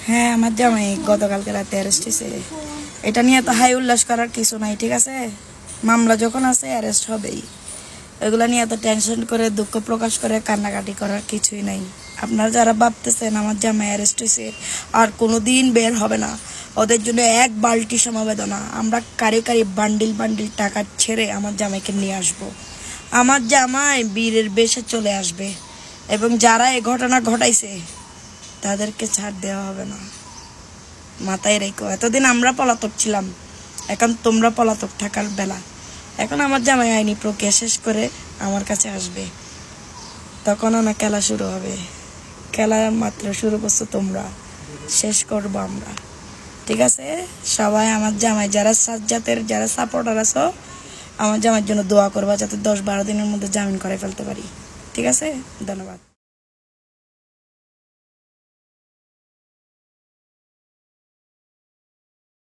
হ্যাঁ, আমার জামাই গতকালকে রাতে অ্যারেস্ট হয়েছে। এটা নিয়ে তো হাই উল্লাস করার কিছু নাই, ঠিক আছে? মামলা যখন আছে অ্যারেস্ট হবেই। এগুলা নিয়ে এত টেনশন করে দুঃখ প্রকাশ করে কান্নাকাটি করার কিছুই নাই। আপনারা যারা ভাবতেছেন আমার জামাই অ্যারেস্ট হয়েছে আর কোনোদিন বের হবে না, ওদের জন্য এক বালতি সমবেদনা। আমরা কারি কারি বান্ডিল বান্ডিল টাকা ছেড়ে আমার জামাইকে নিয়ে আসব। আমার জামাই বীরের বেশে চলে আসবে এবং যারা এই ঘটনা ঘটাইছে তাদেরকে ছাড় দেওয়া হবে না, মাথায় রেখো। এতদিন আমরা পলাতক ছিলাম, এখন তোমরা পলাতক থাকার বেলা। এখন আমার জামাই আইনি প্রক্রিয়া শেষ করে আমার কাছে আসবে, তখন না খেলা শুরু হবে। খেলা মাত্র শুরু করছো তোমরা, শেষ করবো আমরা, ঠিক আছে? সবাই আমার জামাই যারা সাজ্জাতের যারা সাপোর্টার আছো, আমার জামাইয়ের জন্য দোয়া করবা যাতে 10-12 দিনের মধ্যে জামিন করে ফেলতে পারি, ঠিক আছে? ধন্যবাদ।